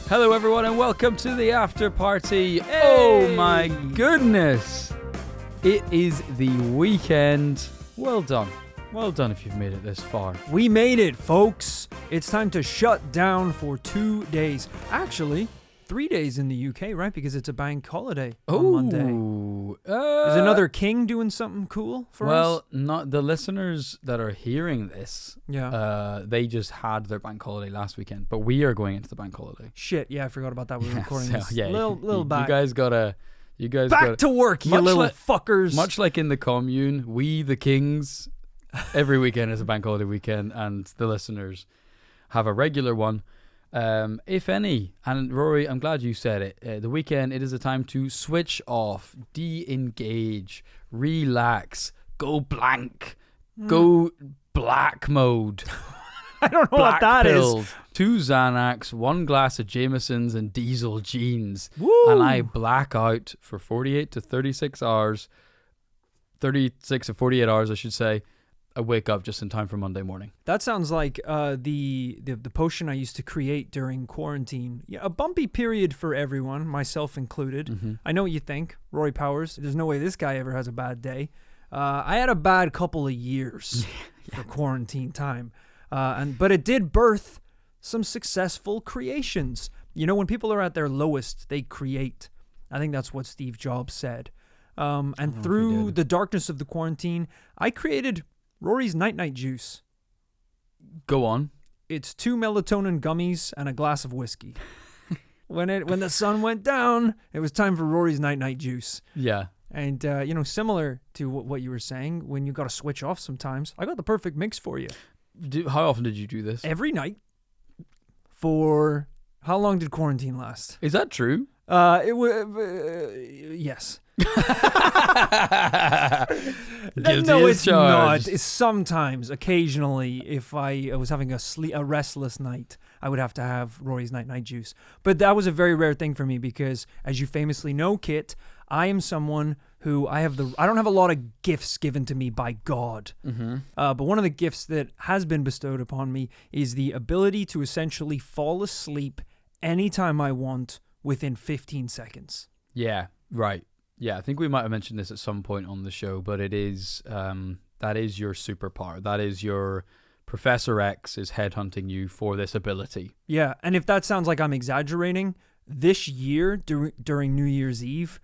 Hello everyone and welcome to the after party. Hey! Oh my goodness. It is the weekend. Well done. Well done if you've made it this far. We made it, folks. It's time to shut down for 2 days. Actually, 3 days in the UK, right? Because it's a bank holiday on Monday. Is another king doing something cool for us? Well, not the listeners that are hearing this. Yeah. They just had their bank holiday last weekend, but we are going into the bank holiday. Shit, yeah, I forgot about that. We were recording this. Yeah, little back. You guys back to work, you little fuckers. Much like in the commune, we the kings, every weekend is a bank holiday weekend, and the listeners have a regular one. If any, and Rory, I'm glad you said it. The weekend, it is a time to switch off, de-engage, relax, go blank, go black mode. I don't know what that is. 2 Xanax, 1 glass of Jameson's and diesel jeans. Woo! And I black out for 48 to 36 hours, 36 to 48 hours, I should say. I wake up just in time for Monday morning. That sounds like the potion I used to create during quarantine. Yeah, a bumpy period for everyone, myself included. Mm-hmm. I know what you think, Rory Powers. There's no way this guy ever has a bad day. I had a bad couple of years for quarantine time, but it did birth some successful creations. You know, when people are at their lowest, they create. I think that's what Steve Jobs said. And through the darkness of the quarantine, I created Rory's Night Juice. Go on. It's 2 melatonin gummies and a glass of whiskey. When the sun went down, it was time for Rory's Night Juice. Yeah. And, similar to what you were saying, when you got to switch off sometimes, I got the perfect mix for you. How often did you do this? Every night. For how long did quarantine last? Is that true? Yes. No, it's not. It's sometimes, occasionally, if I was having a restless night, I would have to have Rory's Night Juice. But that was a very rare thing for me because, as you famously know, Kit, I am someone who I don't have a lot of gifts given to me by God. Mm-hmm. But one of the gifts that has been bestowed upon me is the ability to essentially fall asleep anytime I want within 15 seconds. Yeah, right. Yeah, I think we might have mentioned this at some point on the show, but it is that is your superpower. That is your Professor X is headhunting you for this ability. Yeah, and if that sounds like I'm exaggerating, this year during New Year's Eve,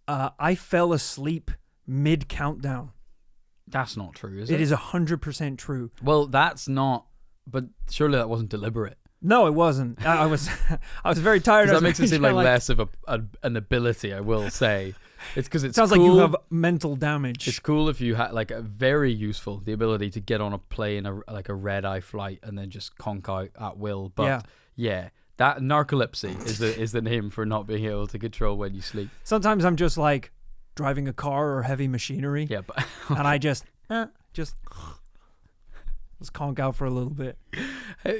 I fell asleep mid-countdown. That's not true, is it? It is 100% true. Well, that's not, but surely that wasn't deliberate. No, it wasn't. I was very tired. That makes it seem like less of an ability, I will say. It's because it sounds cool. like you have mental damage. It's cool if you had a very useful, the ability to get on a plane, a red-eye flight, and then just conk out at will. But yeah, that narcolepsy is the name for not being able to control when you sleep. Sometimes I'm just like driving a car or heavy machinery. Yeah, but and I just conk out for a little bit.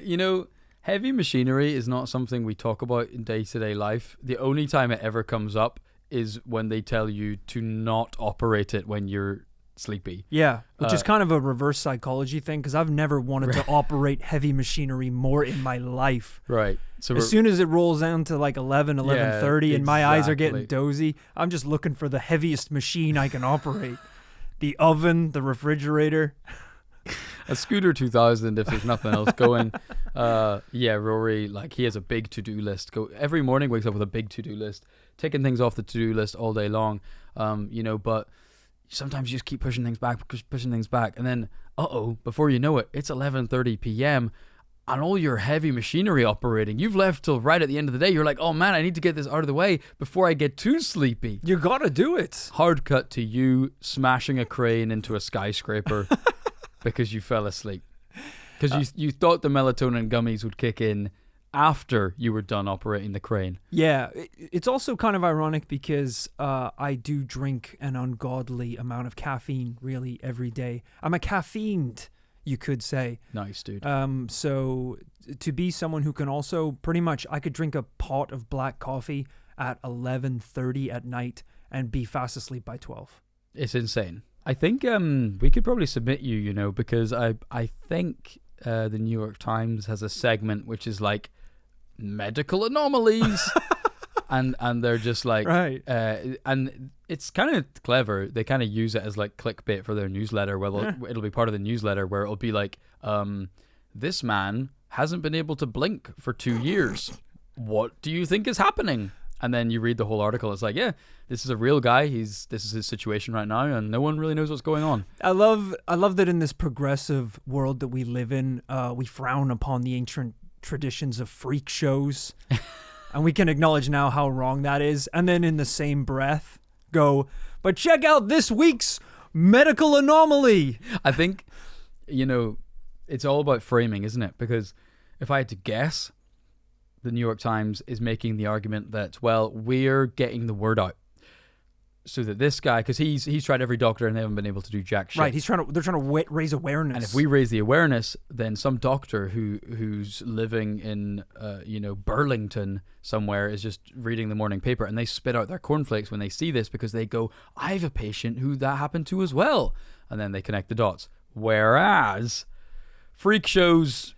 You know, heavy machinery is not something we talk about in day-to-day life. The only time it ever comes up is when they tell you to not operate it when you're sleepy. Yeah, which is kind of a reverse psychology thing because I've never wanted to operate heavy machinery more in my life. Right. So as soon as it rolls down to like 11:30 and my eyes are getting dozy, I'm just looking for the heaviest machine I can operate. The oven, the refrigerator. A Scooter 2000 if there's nothing else going. Rory, he has a big to-do list. Every morning wakes up with a big to-do list, taking things off the to-do list all day long. But sometimes you just keep pushing things back, and then before you know it, it's 11:30 p.m. and all your heavy machinery operating. You've left till right at the end of the day. You're like, oh man, I need to get this out of the way before I get too sleepy. You gotta do it. Hard cut to you smashing a crane into a skyscraper. Because you fell asleep. Because you thought the melatonin gummies would kick in after you were done operating the crane. Yeah, it's also kind of ironic because I do drink an ungodly amount of caffeine really every day. I'm a caffeined, you could say. Nice, dude. So to be someone who can also pretty much, I could drink a pot of black coffee at 11:30 at night and be fast asleep by 12. It's insane. I think we could probably submit you, because I think the New York Times has a segment which is like medical anomalies. And they're just like, Right. And it's kind of clever. They kind of use it as like clickbait for their newsletter. Where it'll be part of the newsletter where it'll be like, this man hasn't been able to blink for 2 years. What do you think is happening? And then you read the whole article. It's like, yeah, this is a real guy. This is his situation right now, and no one really knows what's going on. I love that in this progressive world that we live in, we frown upon the ancient traditions of freak shows. And we can acknowledge now how wrong that is. And then in the same breath, go, but check out this week's medical anomaly. I think, it's all about framing, isn't it? Because if I had to guess, the New York Times is making the argument that, well, we're getting the word out. So that this guy, because he's tried every doctor and they haven't been able to do jack shit. Right, they're trying to raise awareness. And if we raise the awareness, then some doctor who's living in Burlington somewhere is just reading the morning paper, and they spit out their cornflakes when they see this because they go, I have a patient who that happened to as well, and then they connect the dots. Whereas freak shows,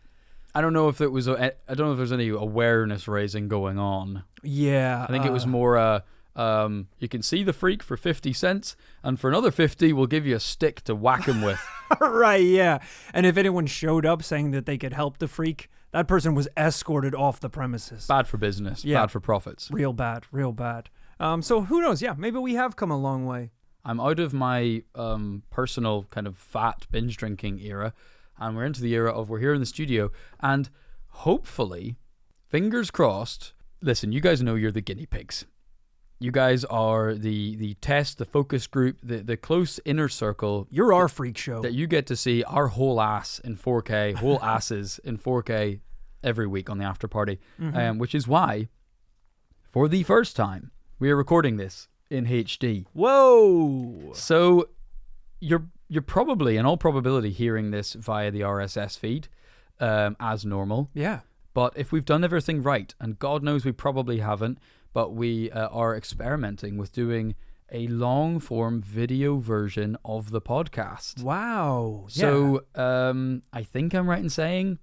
I don't know if there's any awareness raising going on. Yeah, I think it was more. You can see the freak for 50 cents, and for another 50, we'll give you a stick to whack him with. Right, yeah. And if anyone showed up saying that they could help the freak, that person was escorted off the premises. Bad for business, bad for profits. Real bad. So who knows? Yeah, maybe we have come a long way. I'm out of my personal kind of fat binge drinking era, and we're into the era of we're here in the studio, and hopefully, fingers crossed, listen, you guys know you're the guinea pigs. You guys are the test, the focus group, the close inner circle. You're our freak show. That you get to see our whole ass in 4K, whole asses in 4K every week on the Afterparty. Which is why, for the first time, we are recording this in HD. Whoa! So you're probably, in all probability, hearing this via the RSS feed as normal. Yeah. But if we've done everything right, and God knows we probably haven't, but we are experimenting with doing a long-form video version of the podcast. Wow. So I think I'm right in saying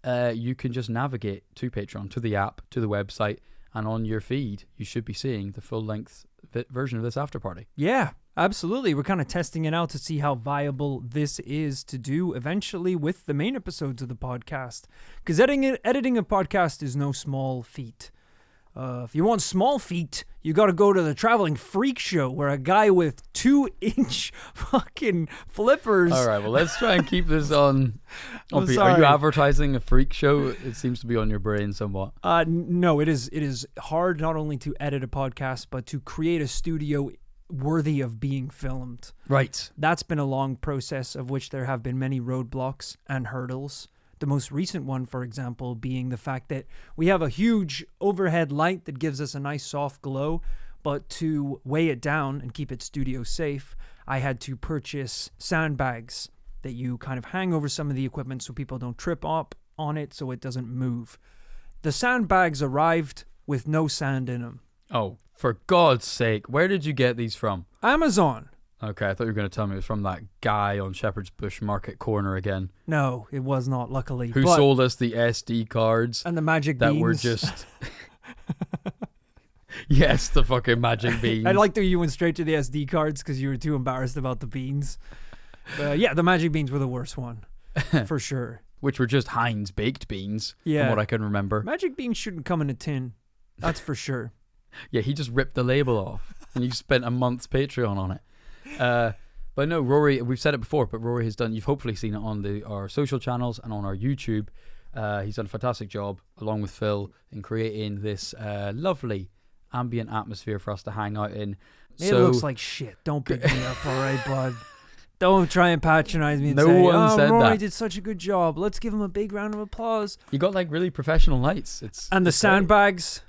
you can just navigate to Patreon, to the app, to the website, and on your feed, you should be seeing the full-length version of this Afterparty. Yeah, absolutely. We're kind of testing it out to see how viable this is to do eventually with the main episodes of the podcast. Because editing a podcast is no small feat. If you want small feet, you got to go to the Traveling Freak Show, where a guy with 2-inch fucking flippers. All right, well, let's try and keep this on. I'm Are sorry. you advertising a freak show? It seems to be on your brain somewhat. No, it is hard not only to edit a podcast, but to create a studio worthy of being filmed. Right. That's been a long process, of which there have been many roadblocks and hurdles. The most recent one, for example, being the fact that we have a huge overhead light that gives us a nice soft glow, but to weigh it down and keep it studio safe, I had to purchase sandbags that you kind of hang over some of the equipment so people don't trip up on it so it doesn't move. The sandbags arrived with no sand in them. Oh, for God's sake, where did you get these from? Amazon. Okay, I thought you were going to tell me it was from that guy on Shepherd's Bush Market Corner again. No, it was not, luckily. Who sold us the SD cards. And the magic that beans. Were just... Yes, the fucking magic beans. I like that you went straight to the SD cards because you were too embarrassed about the beans. Yeah, the magic beans were the worst one, for sure. Which were just Heinz baked beans, yeah. From what I can remember. Magic beans shouldn't come in a tin. That's for sure. Yeah, he just ripped the label off. And you spent a month's Patreon on it. But no, Rory, we've said it before, but Rory has done, you've hopefully seen it on our social channels and on our YouTube. He's done a fantastic job, along with Phil, in creating this lovely ambient atmosphere for us to hang out in. It looks like shit. Don't pick me up, all right, bud? Don't try and patronize me and no say, one said Rory that. did such a good job. Let's give him a big round of applause. You got like really professional lights. And the sandbags.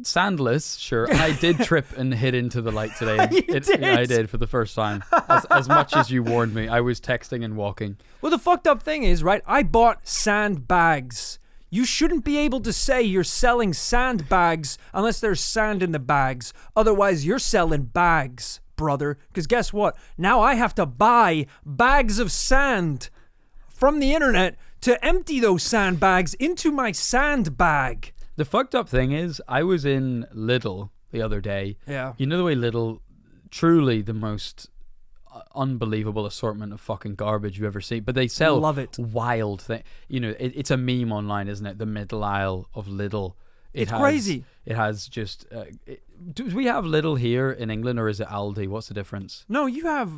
Sandless, sure. And I did trip and hit into the light today. You did? I did for the first time. As much as you warned me, I was texting and walking. Well, the fucked up thing is, right, I bought sandbags. You shouldn't be able to say you're selling sandbags unless there's sand in the bags. Otherwise, you're selling bags, brother. Because guess what? Now I have to buy bags of sand from the internet to empty those sandbags into my sandbag. The fucked up thing is, I was in Lidl the other day. Yeah. You know the way Lidl, truly the most unbelievable assortment of fucking garbage you ever see. But they sell Love it. wild thing. You know, it's a meme online, isn't it? The middle aisle of Lidl. It's crazy. It has just. Do we have Lidl here in England, or is it Aldi? What's the difference? No, you have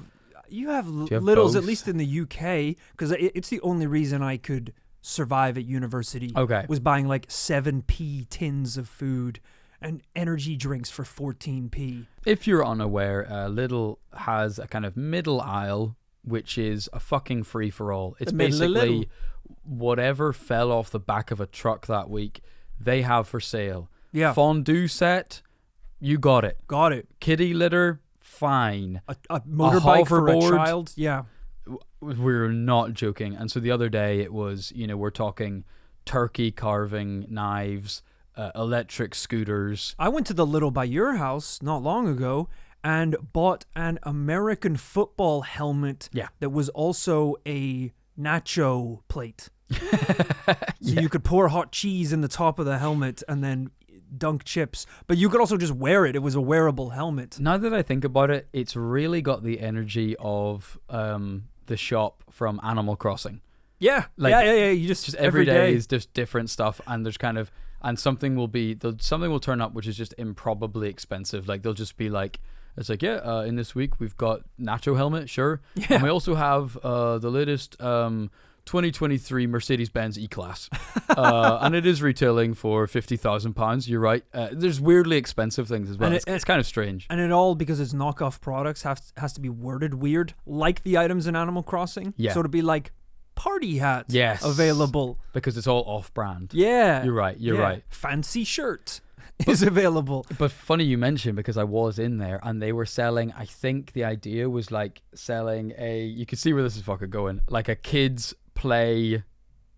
you have Lidl's, both? at least in the UK, because it's the only reason I could survive at university. Okay. Was buying like 7p tins of food and energy drinks for 14p. If you're unaware, Lidl has a kind of middle aisle, which is a fucking free for all. It's The middle of basically Lidl. whatever fell off the back of a truck that week, they have for sale. Yeah. Fondue set, you got it. Got it. Kitty litter, fine. A motorbike for a hoverboard. child. Yeah. We're not joking. And so the other day it was, we're talking turkey carving knives, electric scooters. I went to the Lidl by your house not long ago and bought an American football helmet that was also a nacho plate. So you could pour hot cheese in the top of the helmet and then dunk chips. But you could also just wear it. It was a wearable helmet. Now that I think about it, it's really got the energy of the shop from Animal Crossing. Yeah. Yeah. You just every day is just different stuff, and there's kind of, and something will turn up which is just improbably expensive. Like they'll just be like, it's like, in this week we've got nacho helmet, sure. Yeah. And we also have the latest 2023 Mercedes-Benz E-Class. And it is retailing for £50,000. You're right. There's weirdly expensive things as well. And it's kind of strange. And it all, because it's knockoff products, has to be worded weird, like the items in Animal Crossing. Yeah. So to be like, party hat available. Because it's all off-brand. Yeah. You're right. You're right. Fancy shirt is available. But funny you mentioned, because I was in there and they were selling, I think the idea was like selling you can see where this is fucking going, like a kids play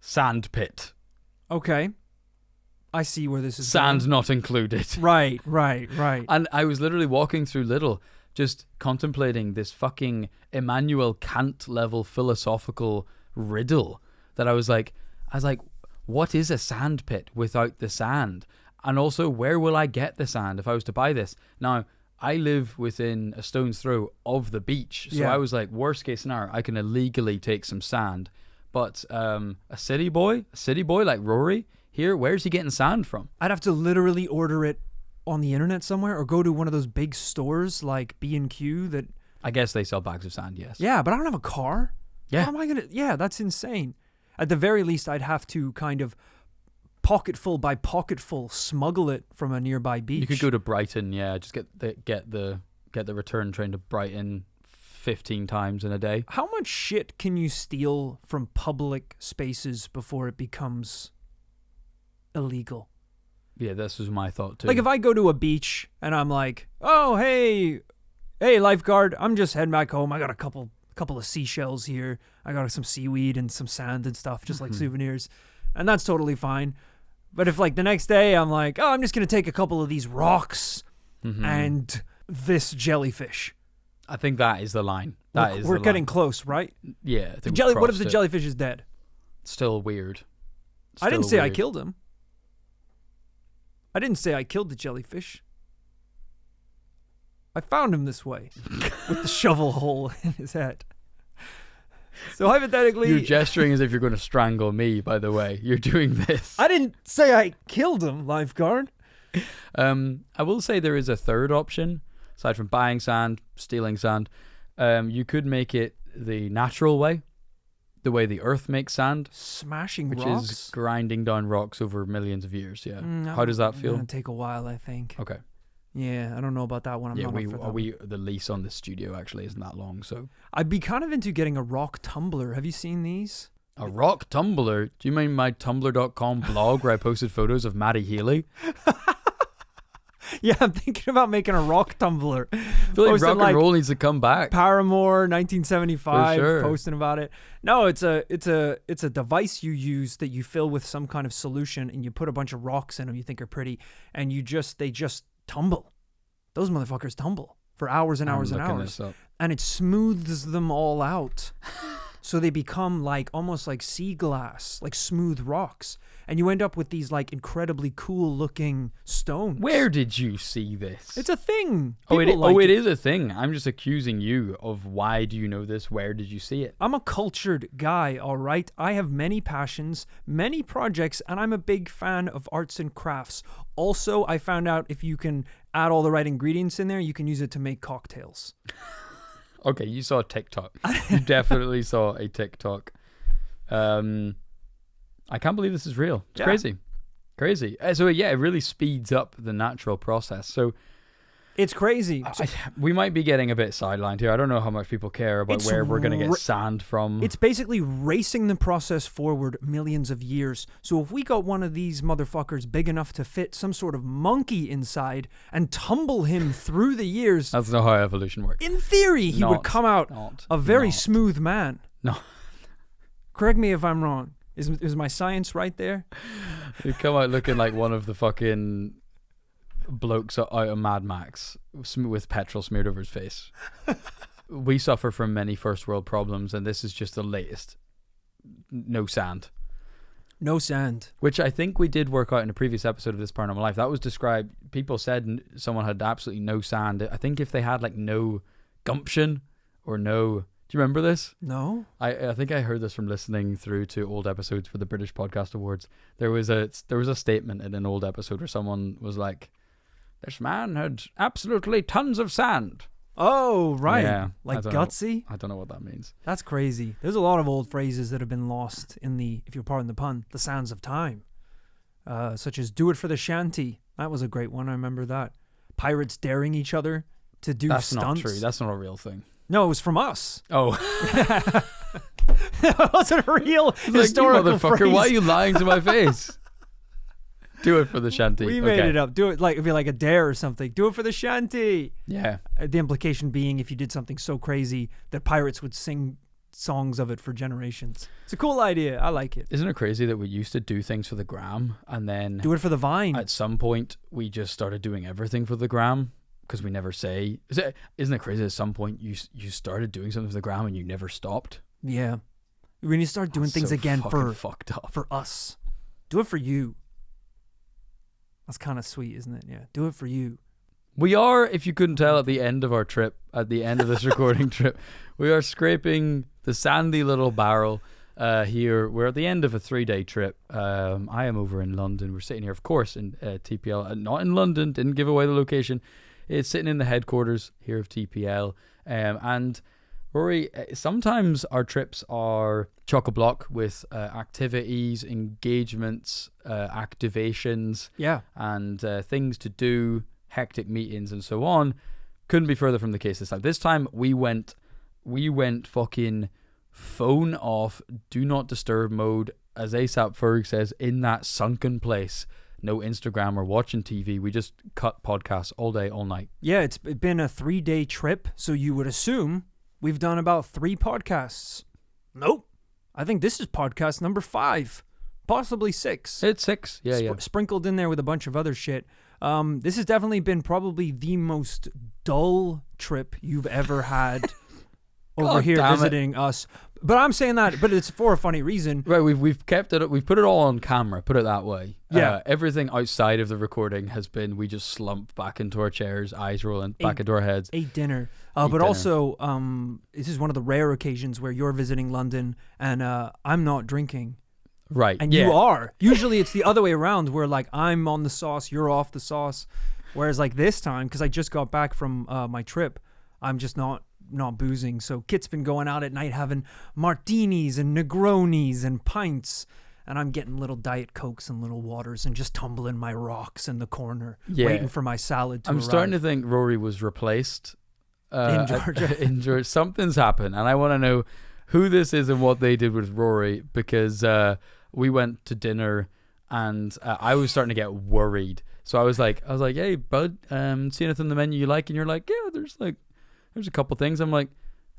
sand pit. Okay. I see where this is Sand going. not included. Right. And I was literally walking through Lidl just contemplating this fucking Immanuel Kant level philosophical riddle that I was like, what is a sand pit without the sand? And also, where will I get the sand if I was to buy this? Now, I live within a stone's throw of the beach. So I was like, worst case scenario, I can illegally take some sand. But a city boy like Rory, here, where's he getting sand from? I'd have to literally order it on the internet somewhere or go to one of those big stores like B&Q that... I guess they sell bags of sand, yes. Yeah, but I don't have a car. Yeah. How am I going to... Yeah, that's insane. At the very least, I'd have to kind of pocketful by pocketful smuggle it from a nearby beach. You could go to Brighton, just get the return train to Brighton 15 times in a day. How much shit can you steal from public spaces before it becomes illegal? Yeah, this was my thought too. Like if I go to a beach and I'm like, oh, hey, lifeguard, I'm just heading back home. I got a couple of seashells here. I got some seaweed and some sand and stuff, just like souvenirs. And that's totally fine. But if like the next day I'm like, oh, I'm just going to take a couple of these rocks and this jellyfish. I think that is the line. We're getting close, right? Yeah. I think What if the jellyfish is dead? Still weird. I didn't say I killed him. I didn't say I killed the jellyfish. I found him this way with the shovel hole in his head. So hypothetically... You're gesturing as if you're going to strangle me, by the way. You're doing this. I didn't say I killed him, lifeguard. I will say there is a third option. Aside from buying sand, stealing sand, you could make it the natural way. The way the earth makes sand. Smashing which rocks? is grinding down rocks over millions of years, How does that feel? It's going to take a while, I think. Okay. Yeah, I don't know about that one. I'm not up for that. The lease on this studio actually isn't that long, so I'd be kind of into getting a rock tumbler. Have you seen these? A rock tumbler? Do you mean my tumblr.com blog where I posted photos of Maddie Healy? Yeah, I'm thinking about making a rock tumbler. I feel like rock and roll needs to come back. Paramore, 1975, For sure. posting about it. No, it's a device you use that you fill with some kind of solution, and you put a bunch of rocks in them you think are pretty, and they just tumble. Those motherfuckers tumble for hours and hours and hours, and it smooths them all out. so they become like almost like sea glass, like smooth rocks, and you end up with these like incredibly cool looking stones. Where did you see this? It's a thing. It is a thing. I'm just accusing you of why do you know this? Where did you see it? I'm a cultured guy, all right? I have many passions, many projects, and I'm a big fan of arts and crafts. Also, I found out if you can add all the right ingredients in there, you can use it to make cocktails. Okay, you saw a TikTok. You definitely saw a TikTok. I can't believe this is real. It's crazy. So yeah, it really speeds up the natural process. So it's crazy. We might be getting a bit sidelined here. I don't know how much people care about where we're going to get sand from. It's basically racing the process forward millions of years. So if we got one of these motherfuckers big enough to fit some sort of monkey inside and tumble him through the years... That's not how evolution works. In theory, he would come out a very smooth man. No. Correct me if I'm wrong. Is my science right there? He'd come out looking like one of the fucking blokes out of Mad Max with petrol smeared over his face. We suffer from many first world problems, and this is just the latest. No sand. No sand. Which I think we did work out in a previous episode of This Paranormal Life. That was described, people said someone had absolutely no sand. I think if they had like no gumption or no... Do you remember this? No. I think I heard this from listening through to old episodes for the British Podcast Awards. There was a statement in an old episode where someone was like, "This man had absolutely tons of sand." Oh, right. Yeah, like gutsy? I don't know what that means. That's crazy. There's a lot of old phrases that have been lost in the, if you'll pardon the pun, the sands of time. Such as "do it for the shanty." That was a great one. I remember that. Pirates daring each other to do stunts. That's not true. That's not a real thing. No, it was from us. Oh. That wasn't a real historical motherfucker, phrase. why are you lying to my face? Do it for the shanty. We made it up. Do it like, it'd be like a dare or something. Do it for the shanty. Yeah. The implication being if you did something so crazy that pirates would sing songs of it for generations. It's a cool idea. I like it. Isn't it crazy that we used to do things for the gram and then... Do it for the vine. At some point, we just started doing everything for the gram. Because we never say... Isn't it crazy at some point you started doing something for the gram and you never stopped? Yeah. We need to start doing things so again fucked up. for us. Do it for you. That's kind of sweet, isn't it? Yeah. Do it for you. We are, if you couldn't tell, at the end of our trip, at the end of this recording trip, we are scraping the sandy little barrel here. We're at the end of a 3-day trip. I am over in London. We're sitting here, of course, in TPL. Not in London. Didn't give away the location. It's sitting in the headquarters here of TPL. And Rory, sometimes our trips are chock-a-block with activities, engagements, activations, and things to do, hectic meetings and so on. Couldn't be further from the case this time. This time we went fucking phone off, do not disturb mode, as ASAP Ferg says, in that sunken place. No Instagram or watching TV. We just cut podcasts all day, all night. Yeah, it's been a 3-day trip, so you would assume we've done about 3 podcasts. Nope. I think this is podcast number 5, possibly 6. It's 6. Yeah, sprinkled in there with a bunch of other shit. This has definitely been probably the most dull trip you've ever had over here visiting us. But I'm saying that, but it's for a funny reason. Right, we've kept it. We've put it all on camera. Put it that way. Yeah. Everything outside of the recording has been we just slump back into our chairs, eyes rolling back into our heads. Ate dinner. Also, this is one of the rare occasions where you're visiting London and I'm not drinking. Right. And you are. Usually it's the other way around where like I'm on the sauce, you're off the sauce. Whereas like this time, because I just got back from my trip, I'm just not boozing. So Kit's been going out at night having martinis and Negronis and pints, and I'm getting little Diet Cokes and little waters and just tumbling my rocks in the corner, waiting for my salad to arrive. Starting to think Rory was replaced in Georgia. In Georgia. Something's happened, and I want to know who this is and what they did with Rory, because we went to dinner and I was starting to get worried. So I was like, hey bud, see anything on the menu you like? And you're like, yeah, there's a couple things. I'm like,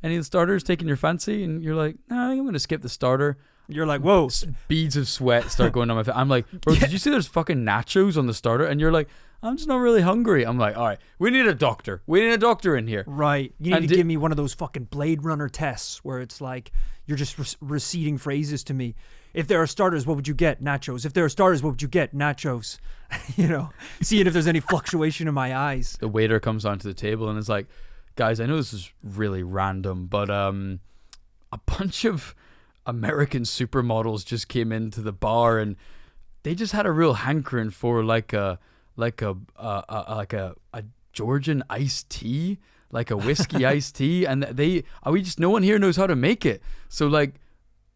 any of the starters taking your fancy? And you're like, no, I think I'm going to skip the starter. You're like, whoa. Beads of sweat start going on my face. I'm like, bro, did you see there's fucking nachos on the starter? And you're like, I'm just not really hungry. I'm like, all right, we need a doctor. We need a doctor in here. Right. You need to give me one of those fucking Blade Runner tests where it's like, you're just reciting phrases to me. If there are starters, what would you get? Nachos. If there are starters, what would you get? Nachos. Seeing if there's any fluctuation in my eyes. The waiter comes onto the table and is like, guys, I know this is really random, but a bunch of American supermodels just came into the bar and they just had a real hankering for like a Georgian iced tea, like a whiskey iced tea, and no one here knows how to make it. So like,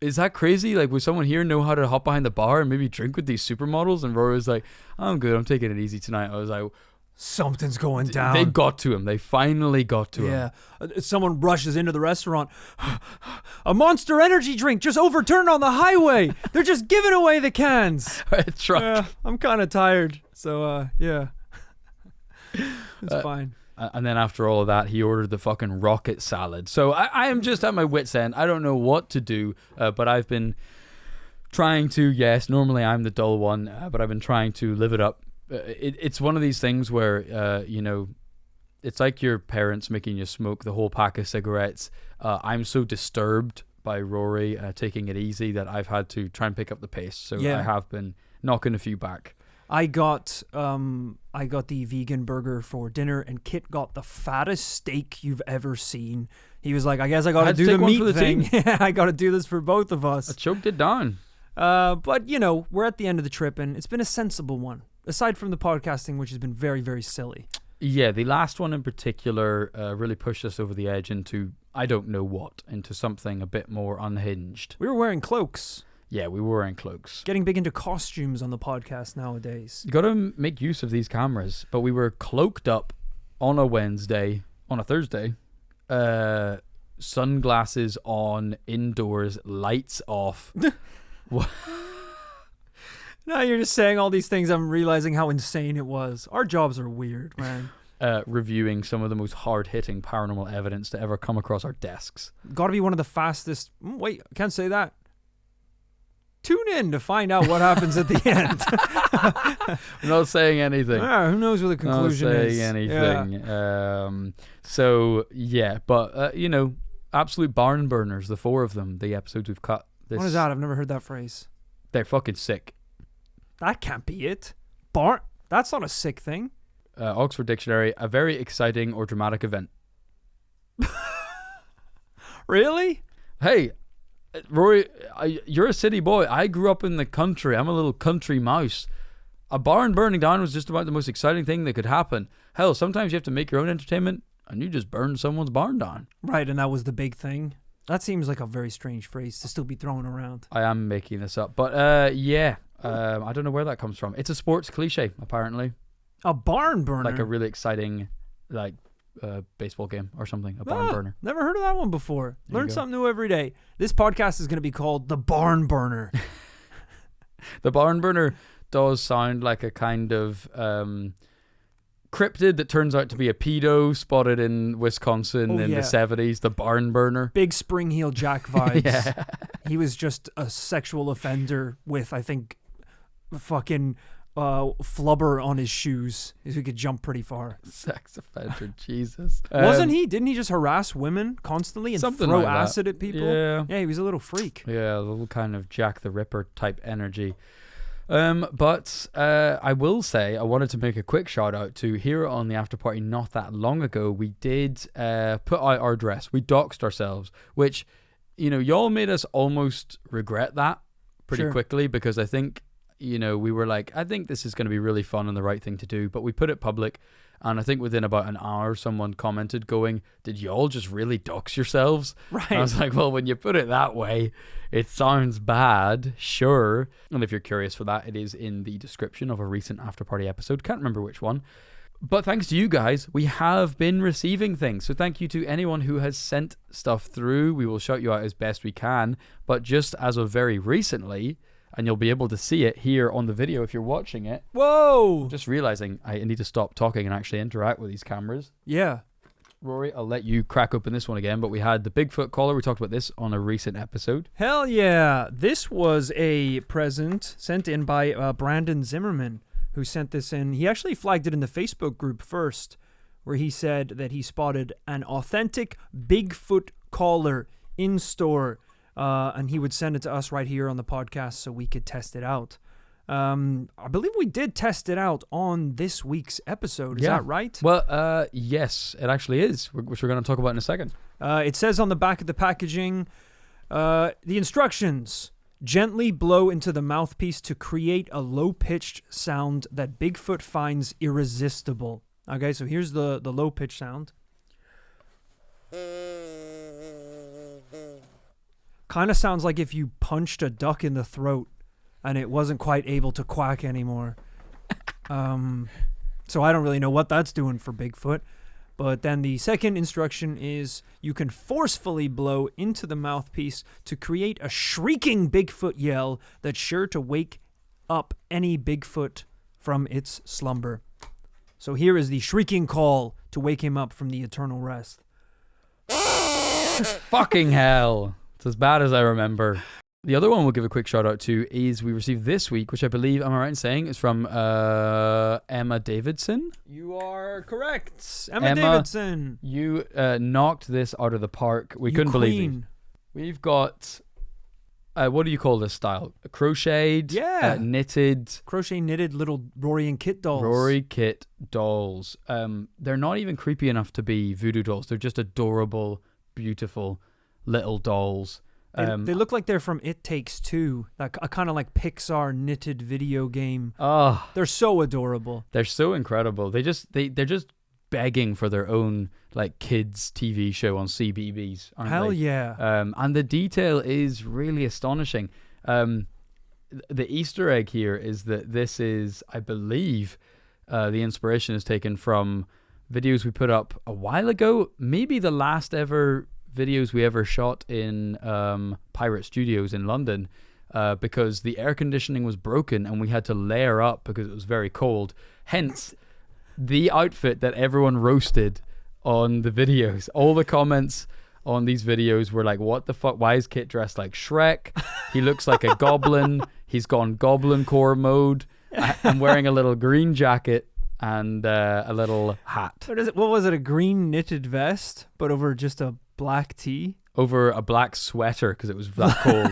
is that crazy? Like, would someone here know how to hop behind the bar and maybe drink with these supermodels? And Rory was like, I'm good. I'm taking it easy tonight. I was like, something's going down. They got to him. They finally got to him. Yeah. Someone rushes into the restaurant. A Monster Energy drink just overturned on the highway. They're just giving away the cans. Truck. Yeah, I'm kind of tired. So, yeah. It's fine. And then after all of that, he ordered the fucking rocket salad. So I am just at my wit's end. I don't know what to do, but I've been trying to, yes, normally I'm the dull one, but I've been trying to live it up. It's one of these things where, it's like your parents making you smoke the whole pack of cigarettes. I'm so disturbed by Rory taking it easy that I've had to try and pick up the pace. So yeah. I have been knocking a few back. I got the vegan burger for dinner, and Kit got the fattest steak you've ever seen. He was like, I guess I got to do the meat thing. Yeah, I got to do this for both of us. I choked it down. But, we're at the end of the trip, and it's been a sensible one, aside from the podcasting, which has been very, very silly. Yeah, the last one in particular really pushed us over the edge into, I don't know what, into something a bit more unhinged. We were wearing cloaks. Yeah, we were wearing cloaks. Getting big into costumes on the podcast nowadays. You got to make use of these cameras. But we were cloaked up on a Thursday, sunglasses on, indoors, lights off. Now you're just saying all these things. I'm realizing how insane it was. Our jobs are weird, man. Reviewing some of the most hard-hitting paranormal evidence to ever come across our desks. Got to be one of the fastest. Wait, I can't say that. Tune in to find out what happens at the end. I'm not saying anything. Who knows what the conclusion is? Not saying anything. Yeah. But absolute barn burners, the four of them, the episodes we've cut. What is that? I've never heard that phrase. They're fucking sick. That can't be it. That's not a sick thing. Oxford Dictionary, a very exciting or dramatic event. Really? Hey, Rory, you're a city boy. I grew up in the country. I'm a little country mouse. A barn burning down was just about the most exciting thing that could happen. Hell, sometimes you have to make your own entertainment, and you just burn someone's barn down. Right, and that was the big thing. That seems like a very strange phrase to still be thrown around. I am making this up, but yeah. I don't know where that comes from. It's a sports cliche, apparently. A barn burner? Like a really exciting, baseball game or something. A barn burner. Never heard of that one before. Learn something new every day. This podcast is going to be called The Barn Burner. The barn burner does sound like a kind of cryptid that turns out to be a pedo spotted in Wisconsin the 70s. The barn burner. Big Spring Heel Jack vibes. Yeah. He was just a sexual offender with, I think, fucking flubber on his shoes. He could jump pretty far. Sex offender, Jesus. Wasn't he? Didn't he just harass women constantly and throw like acid at people? Yeah. Yeah, he was a little freak. Yeah, a little kind of Jack the Ripper type energy. But I will say, I wanted to make a quick shout out to here on the Afterparty not that long ago. We did put out our address. We doxed ourselves, which, y'all made us almost regret that pretty quickly, because I think, we were like, I think this is going to be really fun and the right thing to do. But we put it public, and I think within about an hour, someone commented going, did y'all just really dox yourselves? Right. And I was like, well, when you put it that way, it sounds bad, sure. And if you're curious for that, it is in the description of a recent Afterparty episode. Can't remember which one. But thanks to you guys, we have been receiving things. So thank you to anyone who has sent stuff through. We will shout you out as best we can. But just as of very recently, and you'll be able to see it here on the video if you're watching it. Whoa! Just realizing I need to stop talking and actually interact with these cameras. Yeah. Rory, I'll let you crack open this one again, but we had the Bigfoot collar. We talked about this on a recent episode. Hell yeah. This was a present sent in by Brandon Zimmerman. who sent this in. He actually flagged it in the Facebook group first, where he said that he spotted an authentic Bigfoot collar in store, and he would send it to us right here on the podcast so we could test it out. I believe we did test it out on this week's episode. Is that right? Well, yes, it actually is, which we're going to talk about in a second. It says on the back of the packaging, the instructions: gently blow into the mouthpiece to create a low-pitched sound that Bigfoot finds irresistible. Okay, so here's the low-pitched sound. Kind of sounds like if you punched a duck in the throat and it wasn't quite able to quack anymore. So I don't really know what that's doing for Bigfoot. But then the second instruction is you can forcefully blow into the mouthpiece to create a shrieking Bigfoot yell that's sure to wake up any Bigfoot from its slumber. So here is the shrieking call to wake him up from the eternal rest. Fucking hell. It's as bad as I remember. The other one we'll give a quick shout out to is we received this week, which I believe, am I right in saying, is from Emma Davidson? You are correct. Emma Davidson. You knocked this out of the park. We couldn't believe it. We've got, what do you call this style? Crocheted? Yeah. Knitted. Crochet knitted little Rory and Kit dolls. Rory Kit dolls. They're not even creepy enough to be voodoo dolls. They're just adorable, beautiful little dolls. They look like they're from It Takes Two, like a kind of like Pixar knitted video game. Oh, they're so adorable. They're so incredible. They're just begging for their own like kids TV show on CBeebies. Hell yeah! And the detail is really astonishing. The Easter egg here is that this is, I believe, the inspiration is taken from videos we put up a while ago. Maybe the last ever videos we ever shot in Pirate Studios in London, because the air conditioning was broken and we had to layer up because it was very cold. Hence, the outfit that everyone roasted on the videos. All the comments on these videos were like, what the fuck? Why is Kit dressed like Shrek? He looks like a goblin. He's gone goblin core mode. I'm wearing a little green jacket and a little hat. What was it? A green knitted vest, but over just a black tee? Over a black sweater because it was that cold.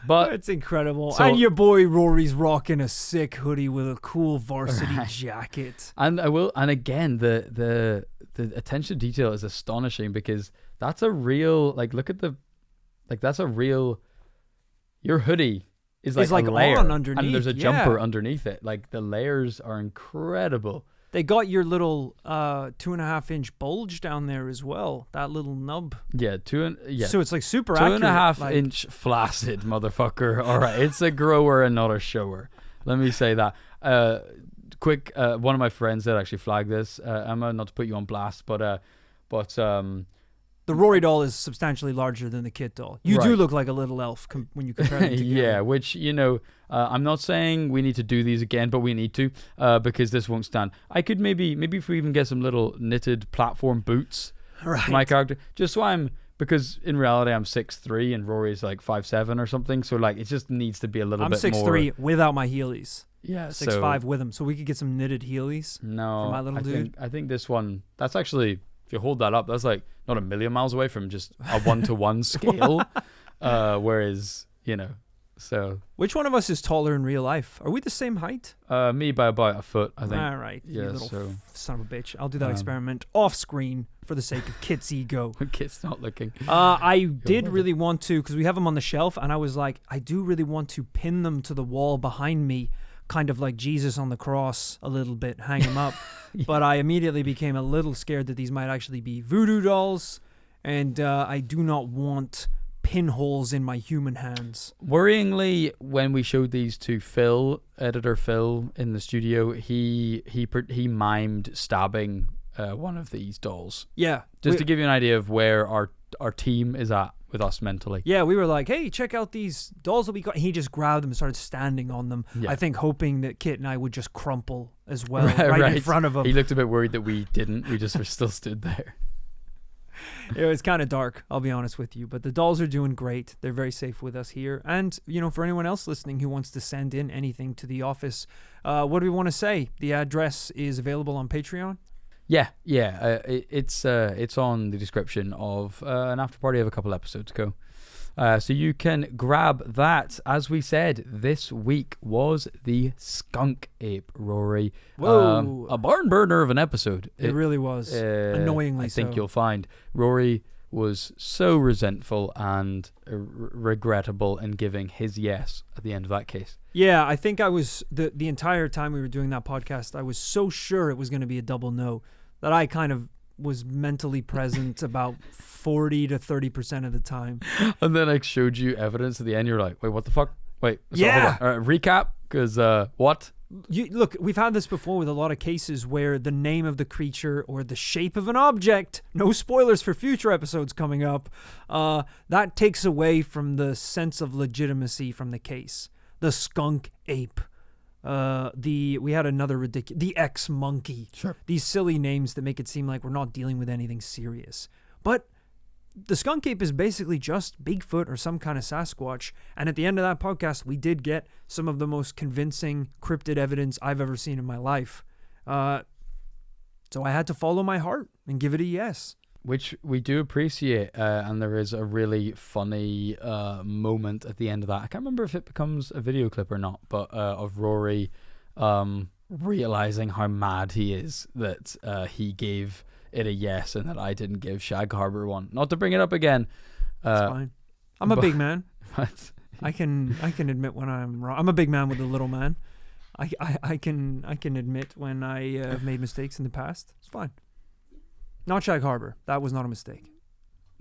But it's incredible. So, and your boy Rory's rocking a sick hoodie with a cool varsity jacket. And again, the attention to detail is astonishing because that's a real, like, look at that's a real, your hoodie is like a layer on underneath, and there's a jumper underneath it. Like, the layers are incredible. They got your little 2.5-inch bulge down there as well. That little nub. Yeah, So it's like super accurate. 2.5-inch flaccid motherfucker. All right, it's a grower and not a shower. Let me say that. Quick, one of my friends that actually flagged this, Emma, not to put you on blast, but the Rory doll is substantially larger than the Kit doll. You do look like a little elf when you compare them together. Yeah, which, I'm not saying we need to do these again, but we need to, because this won't stand. I could maybe if we even get some little knitted platform boots for my character, just so because in reality I'm 6'3" and Rory's like 5'7" or something, so like it just needs to be a little bit more. I'm 6'3" without my heelys. Yeah, 6'5" with them, so we could get some knitted heelys. No, for my little dude. I think this one, that's actually, if you hold that up, that's like not a million miles away from just a 1-to-1 scale. Whereas, so. Which one of us is taller in real life? Are we the same height? Me by about a foot, I think. All right. Yeah, you little son of a bitch. I'll do that experiment off screen for the sake of Kit's ego. Kit's not looking. I did really want to, because we have them on the shelf, and I was like, I do really want to pin them to the wall behind me, kind of like Jesus on the cross a little bit, hang him up. Yeah. But I immediately became a little scared that these might actually be voodoo dolls, and I do not want pinholes in my human hands. Worryingly, when we showed these to editor Phil in the studio, he mimed stabbing one of these dolls. Yeah. Just to give you an idea of where our team is at with us mentally. Yeah, we were like, hey, check out these dolls that we got. He just grabbed them and started standing on them. Yeah. I think hoping that Kit and I would just crumple as well right in front of him. He looked a bit worried that we didn't. We just were still stood there. It was kind of dark, I'll be honest with you. But the dolls are doing great. They're very safe with us here. And, for anyone else listening who wants to send in anything to the office, what do we want to say? The address is available on Patreon. Yeah. It's on the description of an after party of a couple episodes ago. So you can grab that. As we said, this week was the Skunk Ape, Rory. Whoa. A barn burner of an episode. It really was. Annoyingly so. I think you'll find Rory was so resentful and regrettable in giving his yes at the end of that case. Yeah, I think I was, the entire time we were doing that podcast, I was so sure it was going to be a double no that I kind of was mentally present about 40 to 30% of the time. And then I showed you evidence at the end. You're like, wait, what the fuck? Wait, so yeah. Hold on. Recap, because what? Look, we've had this before with a lot of cases where the name of the creature or the shape of an object, no spoilers for future episodes coming up, that takes away from the sense of legitimacy from the case. The skunk ape. We had another ridiculous, the X-monkey. Sure. These silly names that make it seem like we're not dealing with anything serious. But the skunk ape is basically just Bigfoot or some kind of Sasquatch. And at the end of that podcast, we did get some of the most convincing cryptid evidence I've ever seen in my life. So I had to follow my heart and give it a yes. Which we do appreciate, and there is a really funny moment at the end of that. I can't remember if it becomes a video clip or not, but of Rory realizing how mad he is that he gave it a yes and that I didn't give Shag Harbor one. Not to bring it up again. It's fine. I'm a big man. I can admit when I'm wrong. I'm a big man with a little man. I can admit when I have made mistakes in the past. It's fine. Not Shag Harbor. That was not a mistake.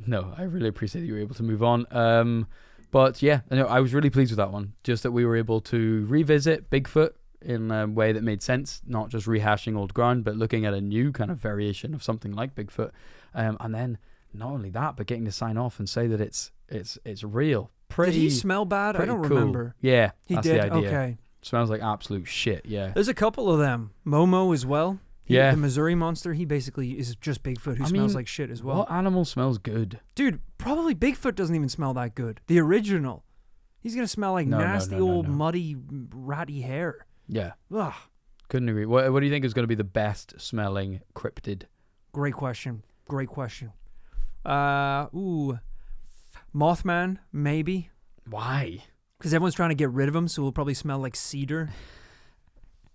No, I really appreciate that you were able to move on. But yeah, I was really pleased with that one. Just that we were able to revisit Bigfoot in a way that made sense, not just rehashing old ground, but looking at a new kind of variation of something like Bigfoot. And then not only that, but getting to sign off and say that it's real. Did he smell bad? I don't remember. Yeah, he that's did. the idea. Okay. Smells like absolute shit. Yeah. There's a couple of them. Momo as well. Yeah. The Missouri monster, he basically is just Bigfoot who smells like shit as well. What animal smells good? Dude, probably Bigfoot doesn't even smell that good. The original. He's going to smell like nasty old muddy ratty hair. Yeah. Ugh. Couldn't agree. What do you think is going to be the best smelling cryptid? Great question. Mothman, maybe. Why? Because everyone's trying to get rid of him, so he'll probably smell like cedar.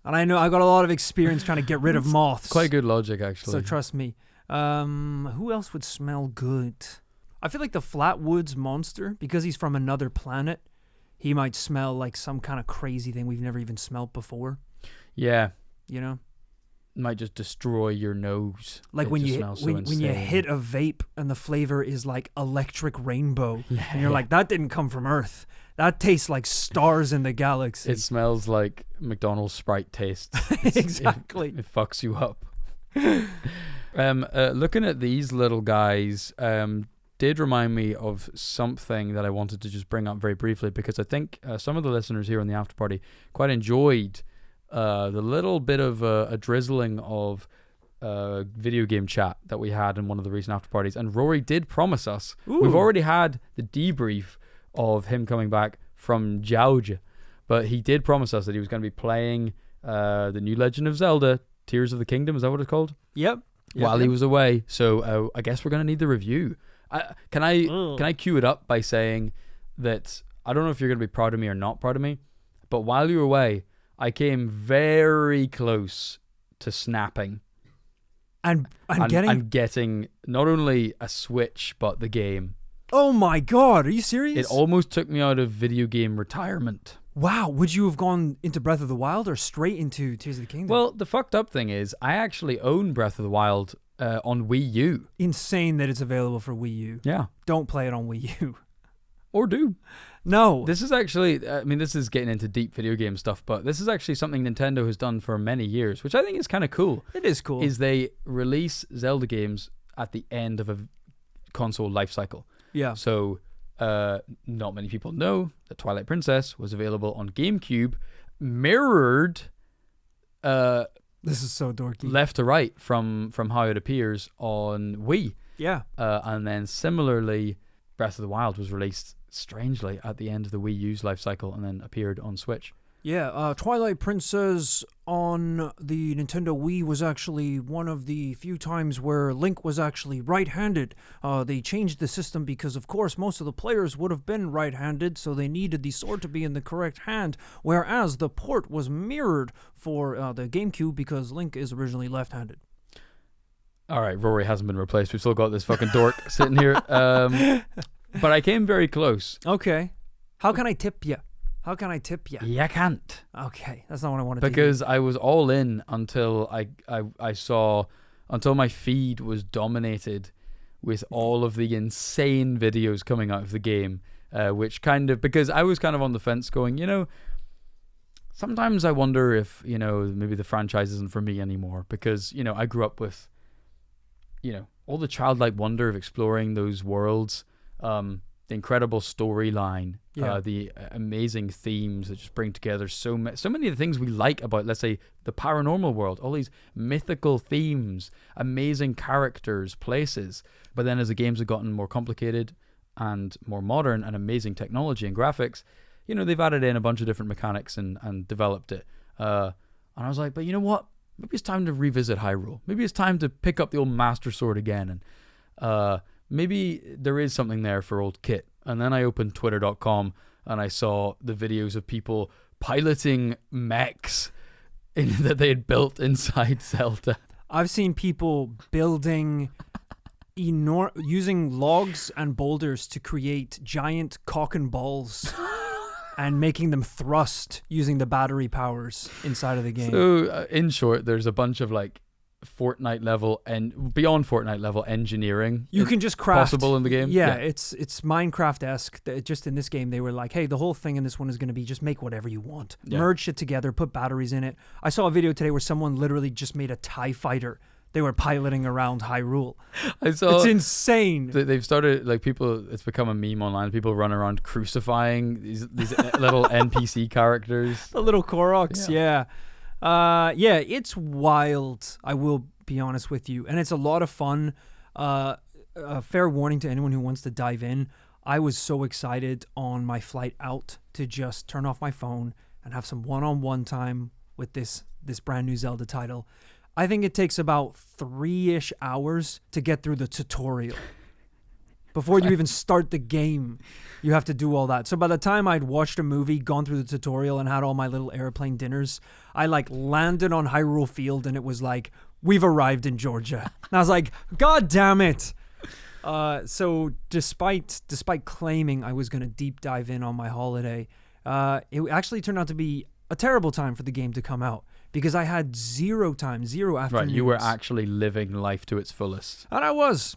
And I know I've got a lot of experience trying to get rid of moths. Quite good logic, actually. So trust me. Who else would smell good? I feel like the Flatwoods monster, because he's from another planet, he might smell like some kind of crazy thing we've never even smelled before. Yeah. Might just destroy your nose. Like when you hit a vape and the flavor is like electric rainbow. Yeah. And you're like, that didn't come from Earth. That tastes like stars in the galaxy. It smells like McDonald's Sprite tastes. Exactly. It fucks you up. Looking at these little guys did remind me of something that I wanted to just bring up very briefly, because I think some of the listeners here on the After Party quite enjoyed the little bit of a drizzling of video game chat that we had in one of the recent After Parties. And Rory did promise us, we've already had the debrief of him coming back from Georgia, but he did promise us that he was going to be playing the new Legend of Zelda Tears of the Kingdom. Is that what it's called? Yep. While he was away. So I guess we're going to need the review. Can I cue it up by saying that I don't know if you're going to be proud of me or not proud of me, but while you were away, I came very close to snapping and getting not only a Switch but the game. Oh my god, are you serious? It almost took me out of video game retirement. Wow, would you have gone into Breath of the Wild or straight into Tears of the Kingdom? Well, the fucked up thing is I actually own Breath of the Wild on Wii U. Insane that it's available for Wii U. Yeah. Don't play it on Wii U. Or do. No. This is actually, this is getting into deep video game stuff, but this is actually something Nintendo has done for many years, which I think is kind of cool. It is cool. Is they release Zelda games at the end of a console life cycle. Yeah. So, not many people know that Twilight Princess was available on GameCube, mirrored this is so dorky. left to right from how it appears on Wii. Yeah. And then similarly, Breath of the Wild was released strangely at the end of the Wii U's life cycle and then appeared on Switch. Yeah, Twilight Princess on the Nintendo Wii was actually one of the few times where Link was actually right-handed. They changed the system because, of course, most of the players would have been right-handed, so they needed the sword to be in the correct hand, whereas the port was mirrored for the GameCube because Link is originally left-handed. All right, Rory hasn't been replaced. We've still got this fucking dork sitting here. But I came very close. Okay. How can I tip you? How can I tip you? Yeah, I can't. Okay, that's not what I wanted to do. Because I was all in until I saw, until my feed was dominated with all of the insane videos coming out of the game, which kind of, because I was kind of on the fence going, sometimes I wonder if, maybe the franchise isn't for me anymore because, I grew up with, all the childlike wonder of exploring those worlds, the incredible storyline, the amazing themes that just bring together so many of the things we like about, let's say, the paranormal world, all these mythical themes, amazing characters, places. But then as the games have gotten more complicated and more modern and amazing technology and graphics, they've added in a bunch of different mechanics and developed it. And I was like, but you know what? Maybe it's time to revisit Hyrule. Maybe it's time to pick up the old Master Sword again. And maybe there is something there for old Kit. And then I opened twitter.com and I saw the videos of people piloting mechs that they had built inside Zelda. I've seen people building using logs and boulders to create giant cock and balls and making them thrust using the battery powers inside of the game. So in short, there's a bunch of Fortnite level and beyond Fortnite level engineering you can just craft possible in the game. Yeah. It's Minecraft-esque. Just in this game they were like, hey, the whole thing in this one is going to be just make whatever you want, merge shit together, put batteries in it. I saw a video today where someone literally just made a TIE fighter they were piloting around Hyrule. It's insane. They've started, people, it's become a meme online. People run around crucifying these little NPC characters, the little Koroks. Yeah, it's wild, I will be honest with you, and it's a lot of fun. A fair warning to anyone who wants to dive in, I was so excited on my flight out to just turn off my phone and have some one-on-one time with this brand new Zelda title. I think it takes about 3-ish hours to get through the tutorial. Before you even start the game, you have to do all that. So by the time I'd watched a movie, gone through the tutorial, and had all my little airplane dinners, I landed on Hyrule Field, and it was like, we've arrived in Georgia. And I was like, God damn it. So despite claiming I was going to deep dive in on my holiday, it actually turned out to be a terrible time for the game to come out. Because I had zero afternoons. Right, you were actually living life to its fullest. And I was,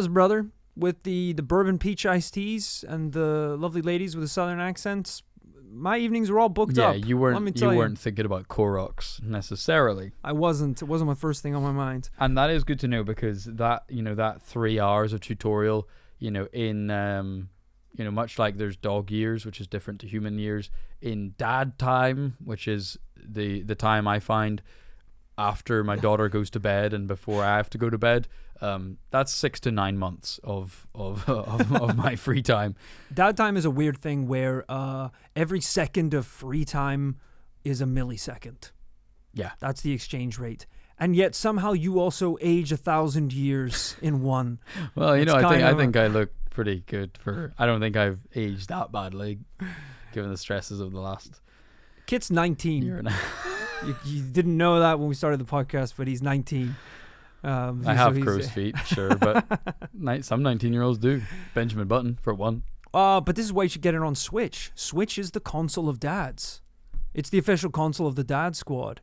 brother. With the bourbon peach iced teas and the lovely ladies with the southern accents, my evenings were all booked up. Yeah, you weren't thinking about Koroks necessarily. I wasn't. It wasn't my first thing on my mind. And that is good to know because that 3 hours of tutorial, in much like there's dog years, which is different to human years, in dad time, which is the time I find after my daughter goes to bed and before I have to go to bed, that's 6 to 9 months of my free time. Dad time is a weird thing where every second of free time is a millisecond. Yeah, that's the exchange rate. And yet somehow you also age 1,000 years in one. Well, I think I look pretty good I don't think I've aged that badly, given the stresses of the last. Kit's 19. Year and a half. You didn't know that when we started the podcast, but he's 19. I have crow's feet, sure, but some 19-year-olds do. Benjamin Button, for one. But this is why you should get it on Switch. Switch is the console of dads. It's the official console of the Dad Squad.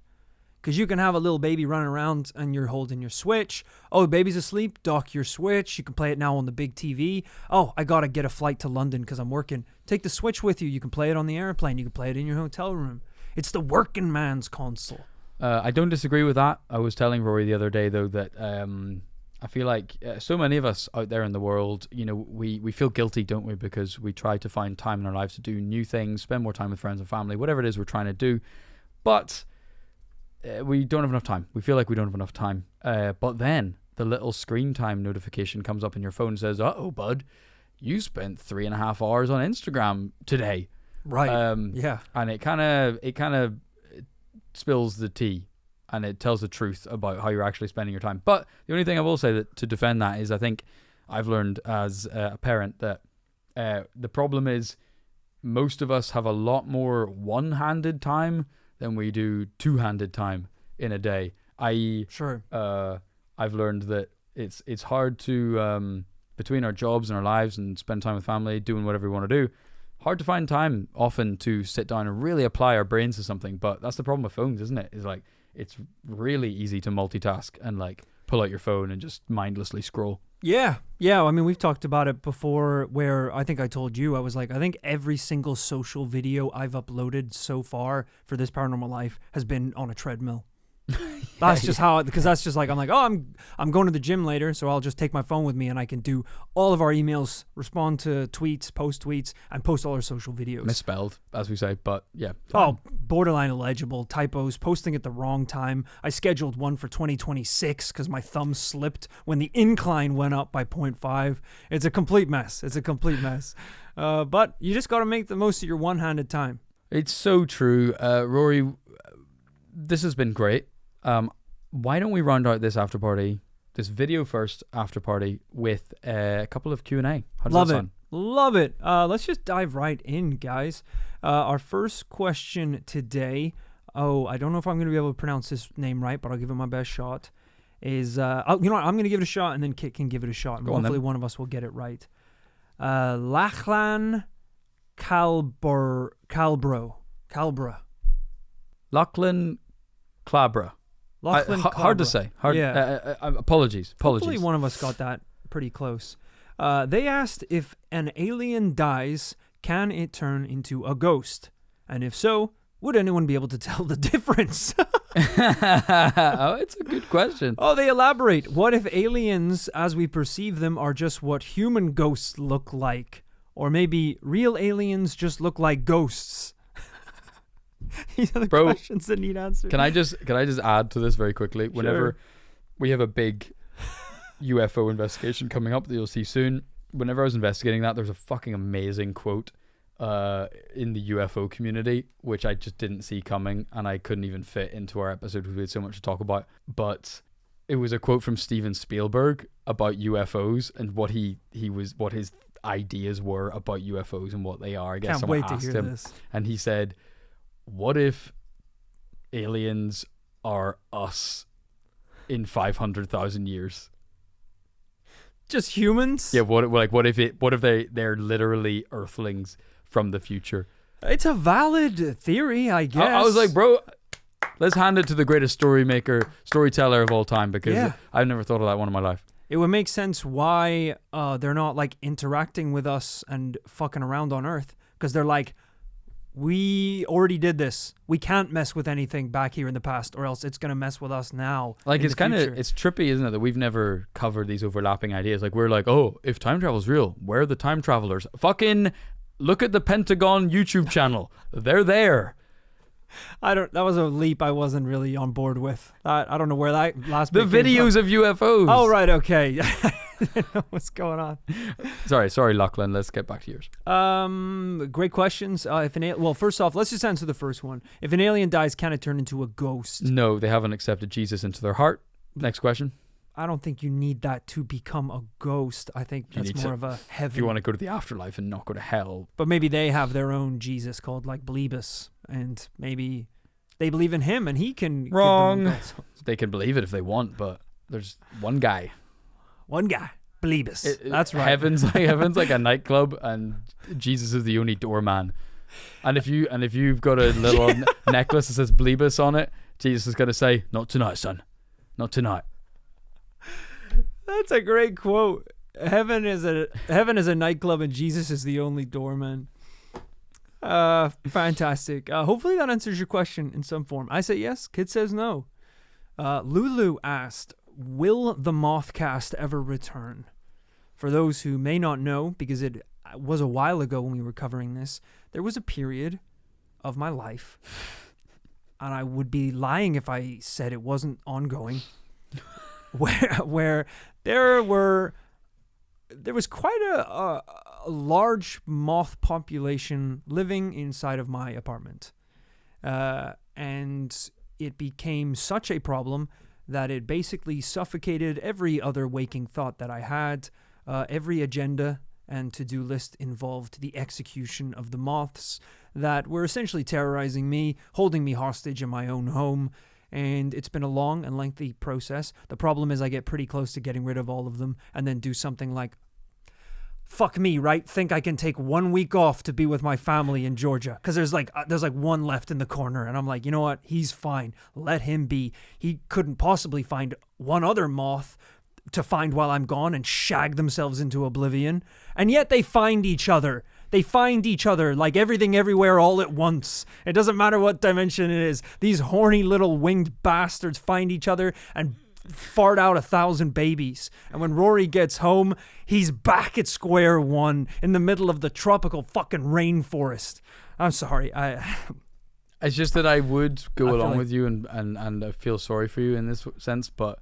Because you can have a little baby running around and you're holding your Switch. Oh, the baby's asleep, dock your Switch. You can play it now on the big TV. Oh, I got to get a flight to London because I'm working. Take the Switch with you. You can play it on the airplane. You can play it in your hotel room. It's the working man's console. I don't disagree with that. I was telling Rory the other day, though, that I feel like so many of us out there in the world, we feel guilty, don't we? Because we try to find time in our lives to do new things, spend more time with friends and family, whatever it is we're trying to do. But we don't have enough time. We feel like we don't have enough time. But then the little screen time notification comes up in your phone and says, "Uh-oh, bud, you spent 3.5 hours on Instagram today." Right. Yeah. And it kind of spills the tea, and it tells the truth about how you're actually spending your time. But the only thing I will say that to defend that is I think I've learned as a parent that the problem is most of us have a lot more one-handed time than we do two-handed time in a day. I.e., Sure. I've learned that it's hard to between our jobs and our lives and spend time with family, doing whatever we want to do. Hard to find time often to sit down and really apply our brains to something. But that's the problem with phones, isn't it? Is like it's really easy to multitask and like pull out your phone and just mindlessly scroll. Yeah. I mean, we've talked about it before where I think I told you, I was like, I think every single social video I've uploaded so far for this paranormal life has been on a treadmill. That's just how, because that's just like, I'm like, oh, I'm going to the gym later, so I'll just take my phone with me and I can do all of our emails, respond to tweets, post tweets, and post all our social videos. Misspelled, as we say, but yeah. Oh, borderline illegible, typos, posting at the wrong time. I scheduled one for 2026 because my thumb slipped when the incline went up by 0.5. It's a complete mess. But you just got to make the most of your one-handed time. It's so true. Rory, this has been great. Why don't we round out this after party, this video first after party, with a couple of Q&A? How does that sound? Love it. Let's just dive right in, guys. Our first question today, I don't know if I'm going to be able to pronounce this name right, but I'll give it my best shot, is, you know what, I'm going to give it a shot, and then Kit can give it a shot, and hopefully one of us will get it right. Lachlan Calbra. Lachlan Clabra. Hard to say. Apologies. Hopefully one of us got that pretty close. They asked if an alien dies, can it turn into a ghost? And if so, would anyone be able to tell the difference? Oh, it's a good question. Oh, they elaborate. What if aliens, as we perceive them, are just what human ghosts look like? Or maybe real aliens just look like ghosts? These are the questions that need answers. Can I just add to this very quickly? Whenever we have a big UFO investigation coming up that you'll see soon, whenever I was investigating that, there's a fucking amazing quote in the UFO community, which I just didn't see coming, and I couldn't even fit into our episode because we had so much to talk about. But it was a quote from Steven Spielberg about UFOs and what what his ideas were about UFOs and what they are. I guess Can't someone wait to asked hear him, this. and he said, "What if aliens are us in 500,000 years?" Just humans? Yeah. What if they're literally Earthlings from the future? It's a theory, I guess. I was like, bro, let's hand it to the greatest storyteller of all time, because I've never thought of that one in my life. It would make sense why they're not like interacting with us and fucking around on Earth, because they're like, we already did this. We can't mess with anything back here in the past, or else it's going to mess with us now. Like, it's kind of, it's trippy, isn't it, that we've never covered these overlapping ideas. Like, we're like, oh, if time travel's real, where are the time travelers? Fucking look at the Pentagon YouTube channel. They're there. That was a leap I wasn't really on board with. I don't know where that last The bit came videos from. of UFOs. Oh, right, okay. I didn't know what's going on. Sorry, Lachlan. Let's get back to yours. Great questions. Well, first off, let's just answer the first one. If an alien dies, can it turn into a ghost? No, they haven't accepted Jesus into their heart. Next question. I don't think you need that to become a ghost. I think that's more of a heaven. If you want to go to the afterlife and not go to hell. But maybe they have their own Jesus called like Blebus, and maybe they believe in him and he can. Wrong. Give them they can believe it if they want, but there's one guy. Blebus. That's right. Heaven's like a nightclub, and Jesus is the only doorman. And if you've got a little necklace that says Blebus on it, Jesus is gonna say, "Not tonight, son. Not tonight." That's a great quote. Heaven is a nightclub, and Jesus is the only doorman. Fantastic. Hopefully that answers your question in some form. I say yes. Kid says no. Lulu asked, will the Mothcast ever return? For those who may not know, because it was a while ago when we were covering this, there was a period of my life, and I would be lying if I said it wasn't ongoing, where there was quite a large moth population living inside of my apartment. And it became such a problem that it basically suffocated every other waking thought that I had. Every agenda and to-do list involved the execution of the moths that were essentially terrorizing me, holding me hostage in my own home. And it's been a long and lengthy process. The problem is I get pretty close to getting rid of all of them and then do something like, fuck me, right? Think I can take 1 week off to be with my family in Georgia. Because there's like one left in the corner. And I'm like, you know what? He's fine. Let him be. He couldn't possibly find one other moth to find while I'm gone and shag themselves into oblivion. And yet they find each other. They find each other like everything everywhere all at once. It doesn't matter what dimension it is. These horny little winged bastards find each other and fart out 1,000 babies. And when Rory gets home, he's back at square one in the middle of the tropical fucking rainforest. I'm sorry. It's just that I would go along like- with you and I feel sorry for you in this sense, but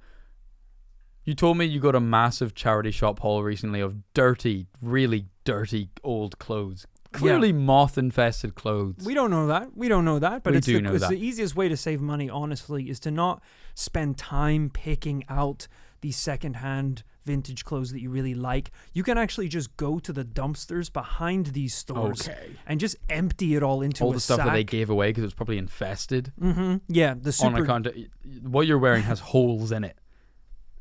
you told me you got a massive charity shop haul recently of dirty, really dirty old clothes. Clearly moth-infested clothes. We don't know that. But We it's do know it's that. the easiest way to save money, honestly, is to not spend time picking out the secondhand vintage clothes that you really like. You can actually just go to the dumpsters behind these stores and just empty it all into all a the stuff sack. that they gave away because it was probably infested. Mm-hmm. Yeah, the On super. account of, what you're wearing has holes in it.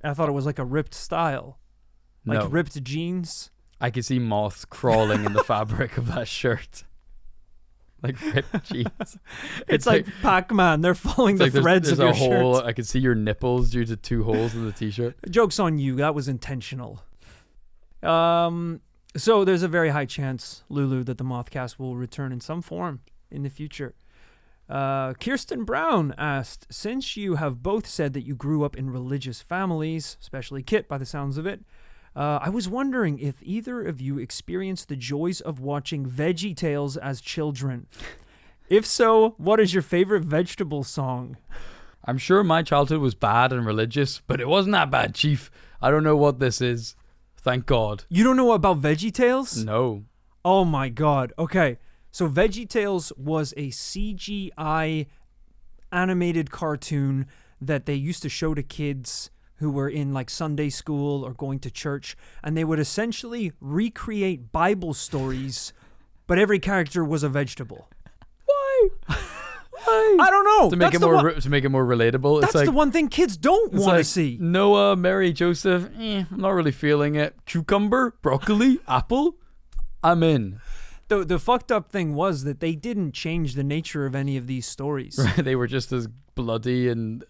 I thought it was like a ripped style, like No. ripped jeans. I could see moths crawling in the fabric of that shirt. Like ripped jeans. It's like Pac-Man. They're following it's the like there's- threads there's of your a hole. shirt. I could see your nipples due to 2 holes in the t-shirt. Joke's on you. That was intentional. So there's a very high chance, Lulu, that the Mothcast will return in some form in the future. Kirsten Brown asked, since you have both said that you grew up in religious families, especially Kit by the sounds of it, I was wondering if either of you experienced the joys of watching VeggieTales as children. If so, what is your favorite vegetable song? I'm sure my childhood was bad and religious, but it wasn't that bad, Chief. I don't know what this is. Thank God. You don't know about VeggieTales? No. Oh my God. Okay. So VeggieTales was a CGI animated cartoon that they used to show to kids who were in like Sunday school or going to church, and they would essentially recreate Bible stories, but every character was a vegetable. Why? I don't know. To make it more to make it more relatable. That's It's like the one thing kids don't it's want to like see. Noah, Mary, Joseph. I'm not really feeling it. Cucumber, broccoli, apple. I'm in. The fucked up thing was that they didn't change the nature of any of these stories. Right? They were just as bloody and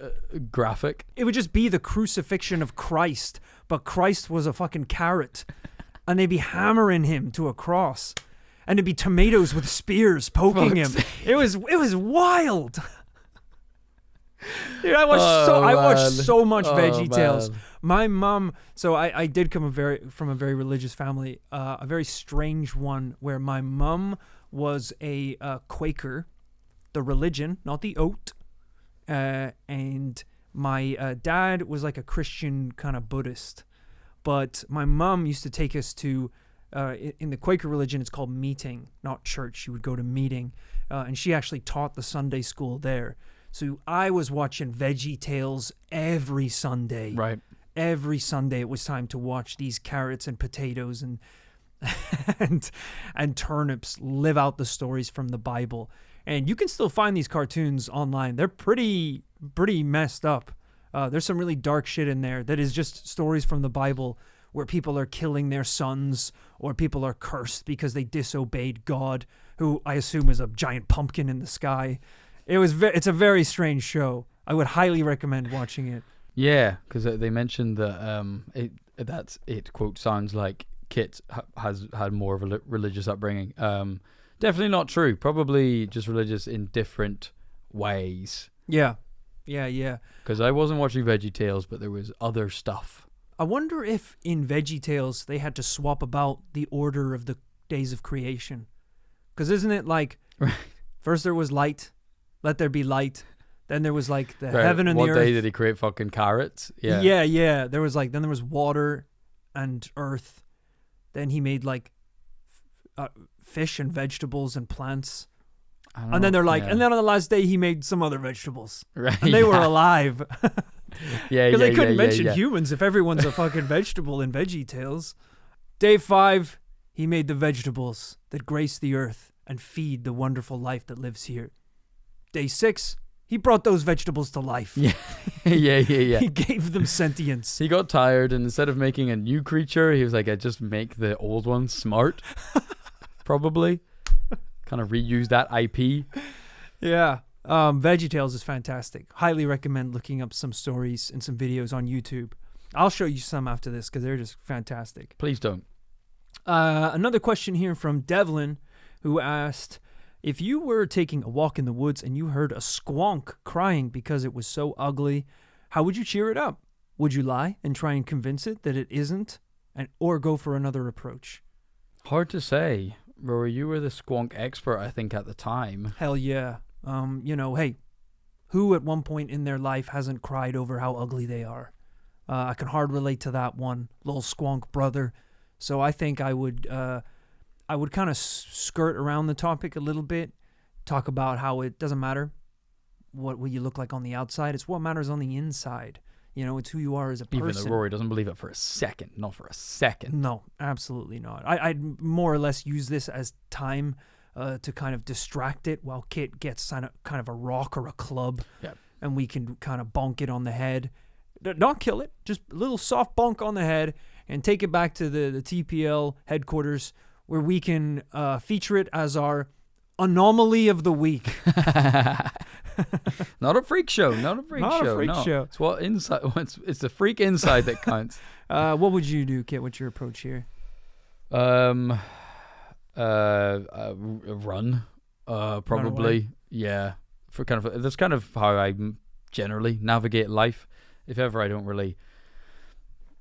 graphic. It would just be the crucifixion of Christ, but Christ was a fucking carrot, and they'd be hammering him to a cross, and it'd be tomatoes with spears poking him. It was wild. Dude, I watched so much VeggieTales. Man. My mom, so I did come from a very religious family, a very strange one where my mom was a Quaker, the religion, not the oat, and my dad was like a Christian kind of Buddhist. But my mom used to take us to, in the Quaker religion, it's called meeting, not church. She would go to meeting, and she actually taught the Sunday school there. So I was watching VeggieTales every Sunday. Right. Every Sunday it was time to watch these carrots and potatoes and and turnips live out the stories from the Bible. And you can still find these cartoons online. They're pretty messed up. There's some really dark shit in there that is just stories from the Bible where people are killing their sons or people are cursed because they disobeyed God, who I assume is a giant pumpkin in the sky. It's a very strange show. I would highly recommend watching it. Yeah, because they mentioned that it quote sounds like Kit has had more of a religious upbringing. Definitely not true. Probably just religious in different ways. Yeah. Because I wasn't watching VeggieTales, but there was other stuff. I wonder if in VeggieTales they had to swap about the order of the days of creation. Because isn't it like, first there was light, let there be light, Then there was like the Right, heaven and the what earth. day did he create fucking carrots? Yeah. Yeah. There was like, then there was water and earth. Then he made like fish and vegetables and plants. And then they're like, and then on the last day he made some other vegetables. Right, And they were alive. Yeah, Because they couldn't mention yeah. humans if everyone's a fucking vegetable in Veggie Tales. Day 5, he made the vegetables that grace the earth and feed the wonderful life that lives here. Day 6, he brought those vegetables to life. Yeah. Yeah. He gave them sentience. He got tired, and instead of making a new creature, he was like, I just make the old one smart. Probably. Kind of reuse that IP. Yeah. VeggieTales is fantastic. Highly recommend looking up some stories and some videos on YouTube. I'll show you some after this because they're just fantastic. Please don't. Another question here from Devlin, who asked, if you were taking a walk in the woods and you heard a squonk crying because it was so ugly, how would you cheer it up? Would you lie and try and convince it that it isn't, or go for another approach? Hard to say. Rory, you were the squonk expert, I think, at the time. Hell yeah. Hey, who at one point in their life hasn't cried over how ugly they are? I can hard relate to that one, little squonk brother. So I think I would kind of skirt around the topic a little bit, talk about how it doesn't matter what you look like on the outside. It's what matters on the inside. It's who you are as a person. Even though Rory doesn't believe it for a second. Not for a second. No, absolutely not. I'd more or less use this as time to kind of distract it while Kit gets kind of a rock or a club. Yeah. And we can kind of bonk it on the head. Not kill it, just a little soft bonk on the head and take it back to the TPL headquarters where we can feature it as our anomaly of the week. Not a freak show. Not a freak show. It's what inside. It's the freak inside that counts. What would you do, Kit? What's your approach here? Run. Probably. Run Yeah. That's kind of how I generally navigate life. If ever I don't really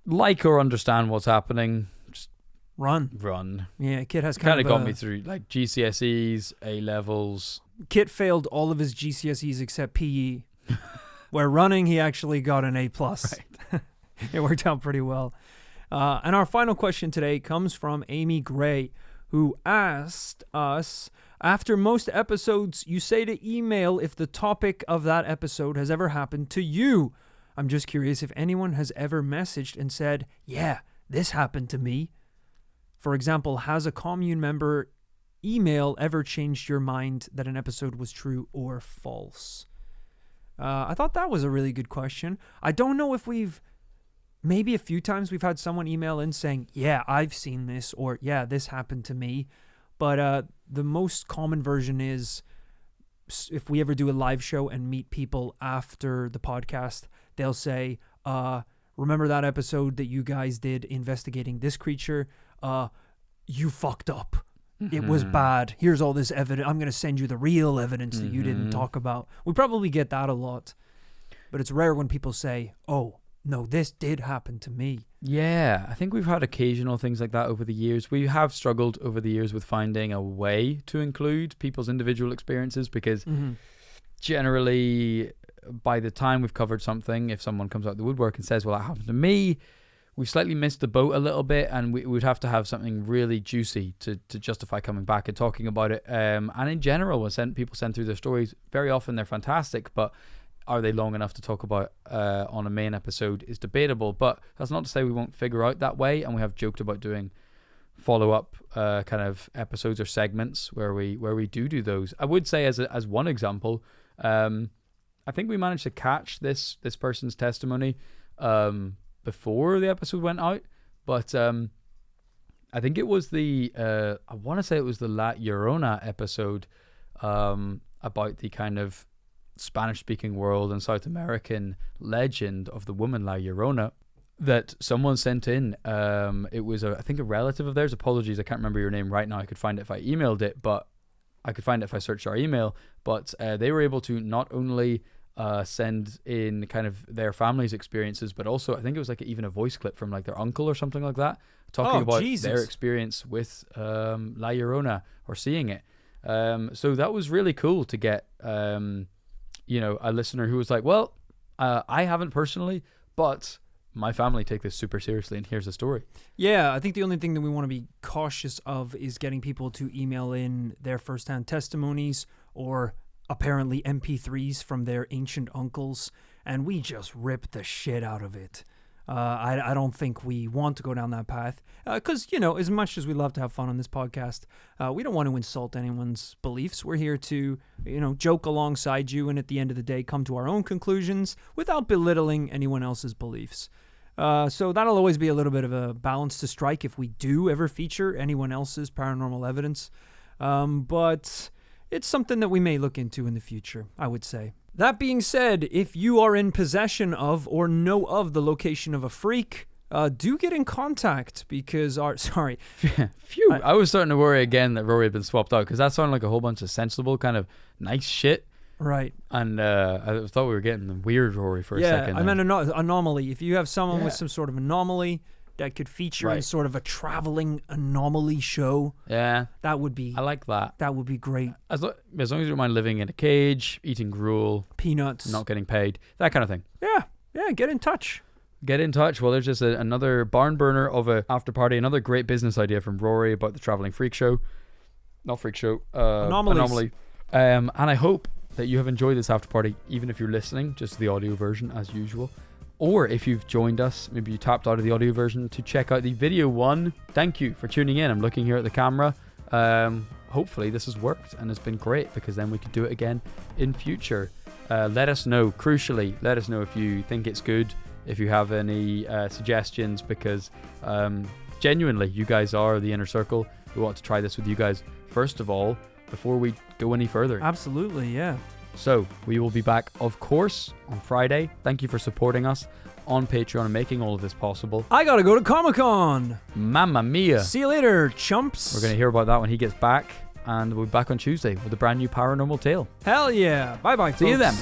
like or understand what's happening, just run. Yeah, Kit has kind of got me through like GCSEs, A levels. Kit failed all of his GCSEs except PE. Where running, he actually got an A+. Right. It worked out pretty well. And our final question today comes from Amy Gray, who asked us, after most episodes, you say to email if the topic of that episode has ever happened to you. I'm just curious if anyone has ever messaged and said, yeah, this happened to me. For example, has a commune member email ever changed your mind that an episode was true or false? I thought that was a really good question. I don't know if maybe a few times we've had someone email in saying, yeah, I've seen this, or yeah, this happened to me. But the most common version is if we ever do a live show and meet people after the podcast, they'll say, remember that episode that you guys did investigating this creature? You fucked up. Mm-hmm. It was bad. Here's all this evidence. I'm going to send you the real evidence that you didn't talk about. We probably get that a lot. But it's rare when people say, oh, no, this did happen to me. Yeah, I think we've had occasional things like that over the years. We have struggled over the years with finding a way to include people's individual experiences because generally by the time we've covered something, if someone comes out the woodwork and says, well, that happened to me, we've slightly missed the boat a little bit, and we would have to have something really juicy to justify coming back and talking about it. And in general, when people send through their stories, very often they're fantastic, but are they long enough to talk about on a main episode is debatable. But that's not to say we won't figure out that way, and we have joked about doing follow-up kind of episodes or segments where we do those. I would say as one example, I think we managed to catch this person's testimony before the episode went out, but I think it was I want to say it was the La Llorona episode about the kind of Spanish-speaking world and South American legend of the woman La Llorona that someone sent in. It was I think a relative of theirs. Apologies, I can't remember your name right now. I could find it if I emailed it, but I could find it if I searched our email. But they were able to not only send in kind of their family's experiences, but also I think it was like even a voice clip from like their uncle or something like that, talking about their experience with La Llorona or seeing it. So that was really cool to get a listener who was like, well, I haven't personally, but my family take this super seriously, and here's a story. Yeah, I think the only thing that we want to be cautious of is getting people to email in their firsthand testimonies or apparently MP3s from their ancient uncles, and we just rip the shit out of it. I don't think we want to go down that path because, as much as we love to have fun on this podcast, we don't want to insult anyone's beliefs. We're here to, joke alongside you and at the end of the day come to our own conclusions without belittling anyone else's beliefs. So that'll always be a little bit of a balance to strike if we do ever feature anyone else's paranormal evidence. But it's something that we may look into in the future, I would say. That being said, if you are in possession of or know of the location of a freak, do get in contact because sorry. Phew. I was starting to worry again that Rory had been swapped out because that sounded like a whole bunch of sensible, kind of nice shit. Right. And I thought we were getting the weird Rory for a second. Yeah, I meant anomaly. If you have someone with some sort of anomaly that could feature in sort of a traveling anomaly show, that would be... I like that. That would be great. As long as you don't mind living in a cage, eating gruel, peanuts, not getting paid, that kind of thing. Yeah, get in touch. Get in touch. Well, there's just another barn burner of a after party, another great business idea from Rory about the traveling freak show. Not freak show. Anomaly. And I hope that you have enjoyed this after party, even if you're listening, just the audio version as usual. Or if you've joined us, maybe you tapped out of the audio version to check out the video one. Thank you for tuning in. I'm looking here at the camera. Hopefully this has worked and it's been great because then we could do it again in future. Let us know, crucially, let us know if you think it's good, if you have any suggestions, because genuinely, you guys are the inner circle. We want to try this with you guys first of all, before we go any further. Absolutely, yeah. So we will be back, of course, on Friday. Thank you for supporting us on Patreon and making all of this possible. I gotta go to Comic-Con. Mamma mia. See you later, chumps. We're going to hear about that when he gets back. And we'll be back on Tuesday with a brand new paranormal tale. Hell yeah. Bye-bye, folks. See you then.